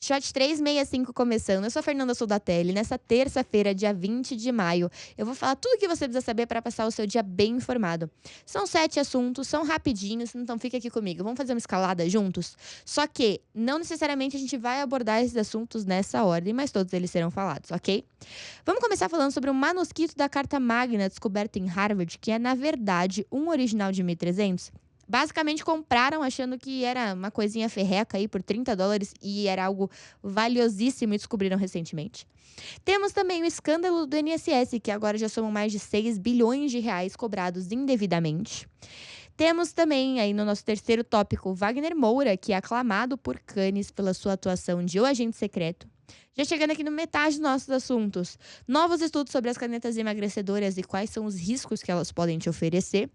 Shot 365 começando. Eu sou a Fernanda Soldatelli. Nessa terça-feira, dia 20 de maio, eu vou falar tudo o que você precisa saber para passar o seu dia bem informado. São 7 assuntos, são rapidinhos, então fica aqui comigo. Vamos fazer uma escalada juntos? Só que não necessariamente a gente vai abordar esses assuntos nessa ordem, mas todos eles serão falados, ok? Vamos começar falando sobre o manuscrito da Carta Magna descoberto em Harvard, que é, na verdade, um original de 1300. Basicamente compraram achando que era uma coisinha ferreca aí por US$ 30 e era algo valiosíssimo e descobriram recentemente. Temos também o escândalo do INSS, que agora já somam mais de 6 bilhões de reais cobrados indevidamente. Temos também aí no nosso terceiro tópico Wagner Moura, que é aclamado por Cannes pela sua atuação de O Agente Secreto. Já chegando aqui no metade dos nossos assuntos, novos estudos sobre as canetas emagrecedoras e quais são os riscos que elas podem te oferecer.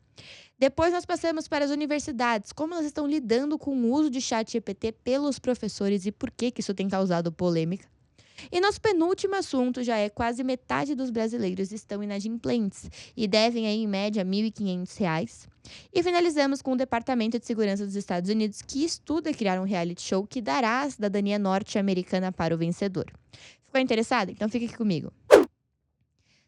Depois nós passamos para as universidades, como elas estão lidando com o uso de chat GPT pelos professores e por que isso tem causado polêmica. E nosso penúltimo assunto já é quase metade dos brasileiros estão inadimplentes e devem aí em média R$ 1.500. E finalizamos com o Departamento de Segurança dos Estados Unidos, que estuda criar um reality show que dará a cidadania norte-americana para o vencedor. Ficou interessado? Então fica aqui comigo.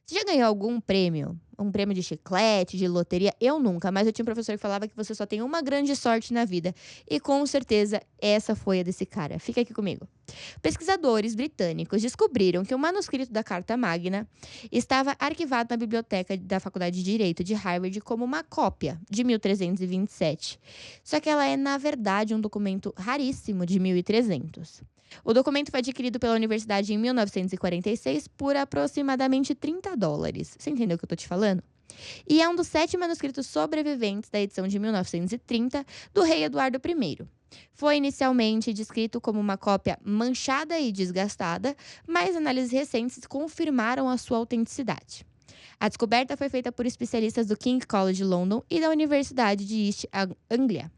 Você já ganhou algum prêmio? Um prêmio de chiclete, de loteria? Eu nunca, mas eu tinha um professor que falava que você só tem uma grande sorte na vida. E com certeza essa foi a desse cara. Fica aqui comigo. Pesquisadores britânicos descobriram que o manuscrito da Carta Magna estava arquivado na biblioteca da Faculdade de Direito de Harvard como uma cópia de 1327. Só que ela é, na verdade, um documento raríssimo de 1300. O documento foi adquirido pela universidade em 1946 por aproximadamente US$ 30. Você entendeu o que eu tô te falando? E é um dos 7 manuscritos sobreviventes da edição de 1930 do rei Eduardo I. Foi inicialmente descrito como uma cópia manchada e desgastada, mas análises recentes confirmaram a sua autenticidade. A descoberta foi feita por especialistas do King's College London e da Universidade de East Anglia,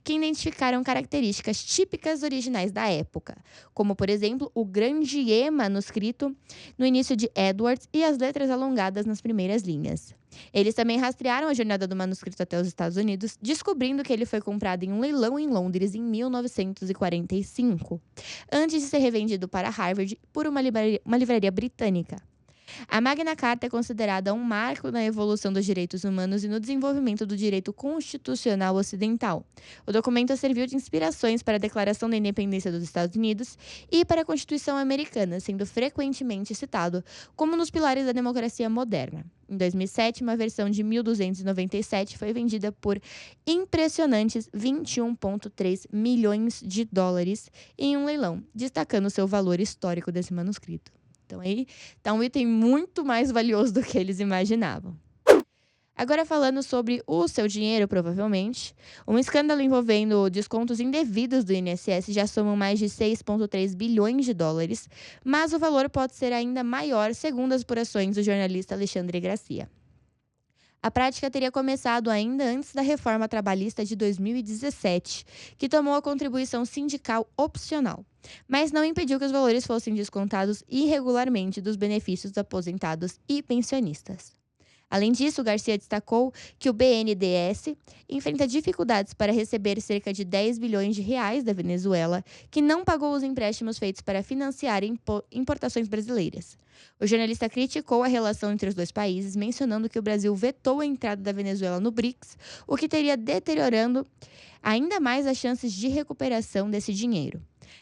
que identificaram características típicas originais da época, como, por exemplo, o grande E manuscrito no início de Edwards e as letras alongadas nas primeiras linhas. Eles também rastrearam a jornada do manuscrito até os Estados Unidos, descobrindo que ele foi comprado em um leilão em Londres em 1945, antes de ser revendido para Harvard por uma livraria britânica. A Magna Carta é considerada um marco na evolução dos direitos humanos e no desenvolvimento do direito constitucional ocidental. O documento serviu de inspirações para a Declaração da Independência dos Estados Unidos e para a Constituição Americana, sendo frequentemente citado como um dos pilares da democracia moderna. Em 2007, uma versão de 1297 foi vendida por impressionantes 21,3 milhões de dólares em um leilão, destacando seu valor histórico desse manuscrito. Então aí tá um item muito mais valioso do que eles imaginavam. Agora falando sobre o seu dinheiro, provavelmente, um escândalo envolvendo descontos indevidos do INSS já somam mais de 6,3 bilhões de dólares, mas o valor pode ser ainda maior, segundo as apurações do jornalista Alexandre Gracia. A prática teria começado ainda antes da reforma trabalhista de 2017, que tomou a contribuição sindical opcional, mas não impediu que os valores fossem descontados irregularmente dos benefícios dos aposentados e pensionistas. Além disso, Garcia destacou que o BNDES enfrenta dificuldades para receber cerca de 10 bilhões de reais da Venezuela, que não pagou os empréstimos feitos para financiar importações brasileiras. O jornalista criticou a relação entre os dois países, mencionando que o Brasil vetou a entrada da Venezuela no BRICS, o que teria deteriorando ainda mais as chances de recuperação desse dinheiro.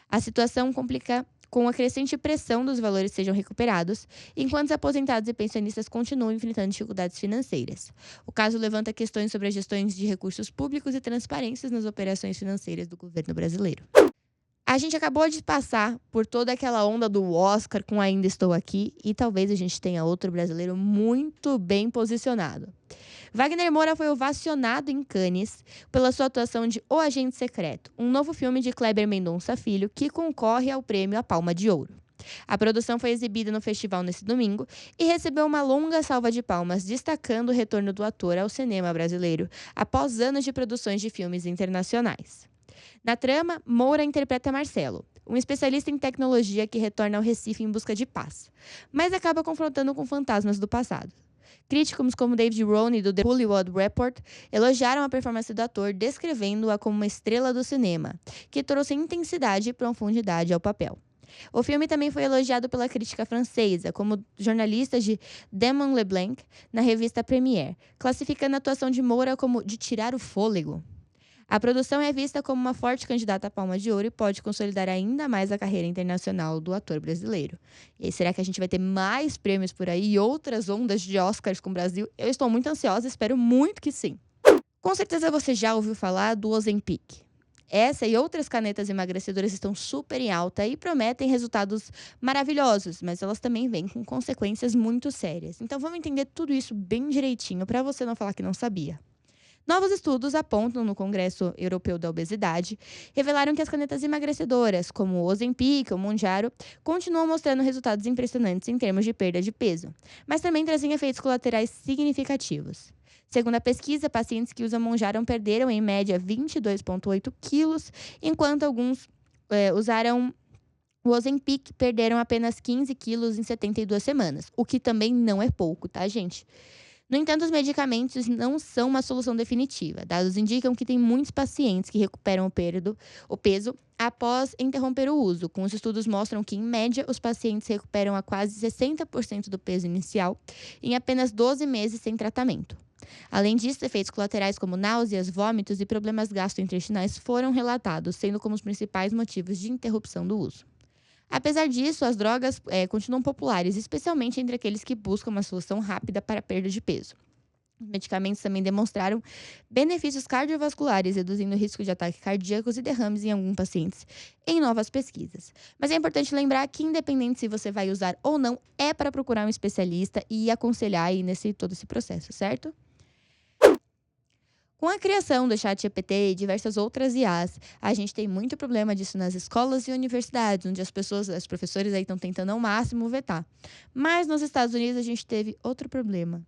A situação complica com a crescente pressão dos valores sejam recuperados, enquanto os aposentados e pensionistas continuam enfrentando dificuldades financeiras. O caso levanta questões sobre as gestões de recursos públicos e transparências nas operações financeiras do governo brasileiro. A gente acabou de passar por toda aquela onda do Oscar com Ainda Estou Aqui e talvez a gente tenha outro brasileiro muito bem posicionado. Wagner Moura foi ovacionado em Cannes pela sua atuação de O Agente Secreto, um novo filme de Kleber Mendonça Filho que concorre ao prêmio A Palma de Ouro. A produção foi exibida no festival nesse domingo e recebeu uma longa salva de palmas, destacando o retorno do ator ao cinema brasileiro após anos de produções de filmes internacionais. Na trama, Moura interpreta Marcelo, um especialista em tecnologia que retorna ao Recife em busca de paz, mas acaba confrontando com fantasmas do passado. Críticos como David Roney, do The Hollywood Report, elogiaram a performance do ator, descrevendo-a como uma estrela do cinema, que trouxe intensidade e profundidade ao papel. O filme também foi elogiado pela crítica francesa, como jornalistas de Damon Leblanc, na revista Premiere, classificando a atuação de Moura como de tirar o fôlego. A produção é vista como uma forte candidata à Palma de Ouro e pode consolidar ainda mais a carreira internacional do ator brasileiro. E aí, será que a gente vai ter mais prêmios por aí e outras ondas de Oscars com o Brasil? Eu estou muito ansiosa, espero muito que sim. Com certeza você já ouviu falar do Ozempic. Essa e outras canetas emagrecedoras estão super em alta e prometem resultados maravilhosos, mas elas também vêm com consequências muito sérias. Então vamos entender tudo isso bem direitinho para você não falar que não sabia. Novos estudos apontam no Congresso Europeu da Obesidade, revelaram que as canetas emagrecedoras, como o Ozempic ou o Mounjaro, continuam mostrando resultados impressionantes em termos de perda de peso, mas também trazem efeitos colaterais significativos. Segundo a pesquisa, pacientes que usam Mounjaro perderam em média 22,8 quilos, enquanto alguns usaram o Ozempic perderam apenas 15 quilos em 72 semanas, o que também não é pouco, tá, gente? No entanto, os medicamentos não são uma solução definitiva. Dados indicam que tem muitos pacientes que recuperam o peso após interromper o uso. Com os estudos mostram que, em média, os pacientes recuperam a quase 60% do peso inicial em apenas 12 meses sem tratamento. Além disso, efeitos colaterais como náuseas, vômitos e problemas gastrointestinais foram relatados, sendo como os principais motivos de interrupção do uso. Apesar disso, as drogas continuam populares, especialmente entre aqueles que buscam uma solução rápida para a perda de peso. Os medicamentos também demonstraram benefícios cardiovasculares, reduzindo o risco de ataques cardíacos e derrames em alguns pacientes, em novas pesquisas. Mas é importante lembrar que, independente se você vai usar ou não, é para procurar um especialista e aconselhar aí todo esse processo, certo? Com a criação do ChatGPT e diversas outras IAs, a gente tem muito problema disso nas escolas e universidades, onde os professores aí estão tentando ao máximo vetar. Mas nos Estados Unidos a gente teve outro problema.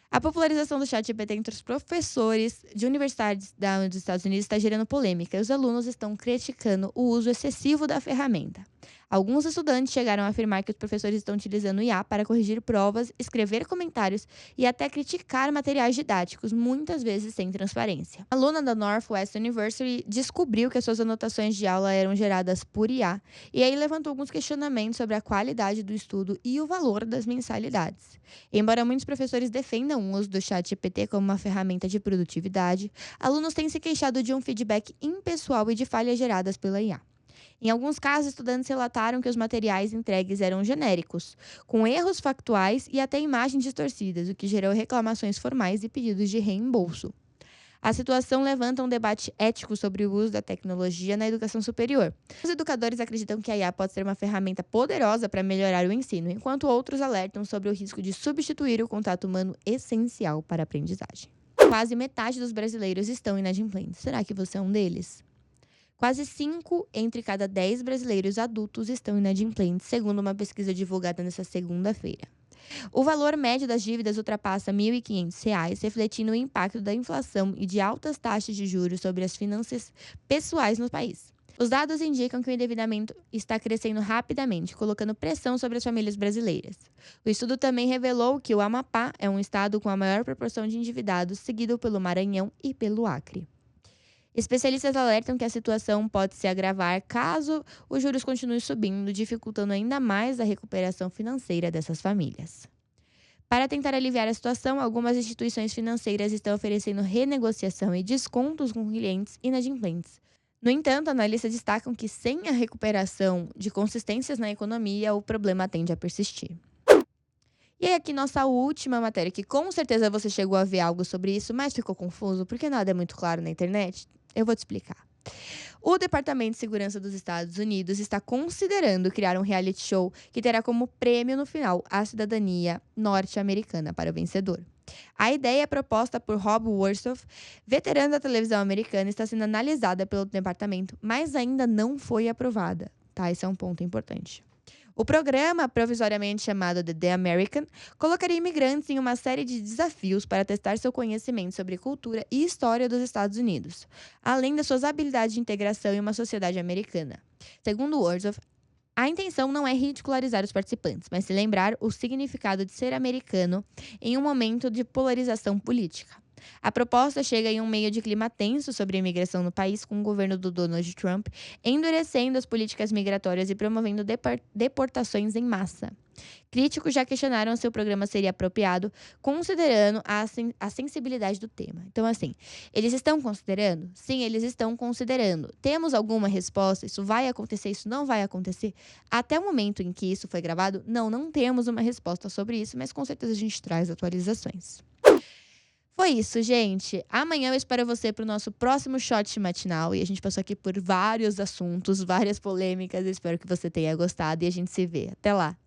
A popularização do ChatGPT entre os professores de universidades dos Estados Unidos está gerando polêmica e os alunos estão criticando o uso excessivo da ferramenta. Alguns estudantes chegaram a afirmar que os professores estão utilizando o IA para corrigir provas, escrever comentários e até criticar materiais didáticos, muitas vezes sem transparência. A aluna da Northwest University descobriu que as suas anotações de aula eram geradas por IA e aí levantou alguns questionamentos sobre a qualidade do estudo e o valor das mensalidades. Embora muitos professores defendam o uso do ChatGPT como uma ferramenta de produtividade, alunos têm se queixado de um feedback impessoal e de falhas geradas pela IA. Em alguns casos, estudantes relataram que os materiais entregues eram genéricos, com erros factuais e até imagens distorcidas, o que gerou reclamações formais e pedidos de reembolso. A situação levanta um debate ético sobre o uso da tecnologia na educação superior. Os educadores acreditam que a IA pode ser uma ferramenta poderosa para melhorar o ensino, enquanto outros alertam sobre o risco de substituir o contato humano essencial para a aprendizagem. Quase metade dos brasileiros estão inadimplentes. Será que você é um deles? Quase 5 entre cada 10 brasileiros adultos estão inadimplentes, segundo uma pesquisa divulgada nesta segunda-feira. O valor médio das dívidas ultrapassa R$ 1.500, refletindo o impacto da inflação e de altas taxas de juros sobre as finanças pessoais no país. Os dados indicam que o endividamento está crescendo rapidamente, colocando pressão sobre as famílias brasileiras. O estudo também revelou que o Amapá é um estado com a maior proporção de endividados, seguido pelo Maranhão e pelo Acre. Especialistas alertam que a situação pode se agravar caso os juros continuem subindo, dificultando ainda mais a recuperação financeira dessas famílias. Para tentar aliviar a situação, algumas instituições financeiras estão oferecendo renegociação e descontos com clientes inadimplentes. No entanto, analistas destacam que sem a recuperação de consistências na economia, o problema tende a persistir. E aí aqui nossa última matéria, que com certeza você chegou a ver algo sobre isso, mas ficou confuso porque nada é muito claro na internet. Eu vou te explicar. O Departamento de Segurança dos Estados Unidos está considerando criar um reality show que terá como prêmio no final a cidadania norte-americana para o vencedor. A ideia proposta por Rob Warsoff, veterano da televisão americana, está sendo analisada pelo departamento, mas ainda não foi aprovada. Tá? Esse é um ponto importante. O programa, provisoriamente chamado The American, colocaria imigrantes em uma série de desafios para testar seu conhecimento sobre cultura e história dos Estados Unidos, além das suas habilidades de integração em uma sociedade americana. Segundo Warsoff, A intenção não é ridicularizar os participantes, mas se lembrar o significado de ser americano em um momento de polarização política. A proposta chega em um meio de clima tenso sobre a imigração no país, com o governo do Donald Trump endurecendo as políticas migratórias e promovendo deportações em massa. Críticos já questionaram se o programa seria apropriado, considerando a sensibilidade do tema. Então, assim, eles estão considerando? Sim, eles estão considerando. Temos alguma resposta? Isso vai acontecer? Isso não vai acontecer? Até o momento em que isso foi gravado, não temos uma resposta sobre isso, mas com certeza a gente traz atualizações. Foi isso, gente. Amanhã eu espero você para o nosso próximo shot matinal. E a gente passou aqui por vários assuntos, várias polêmicas. Espero que você tenha gostado e a gente se vê. Até lá!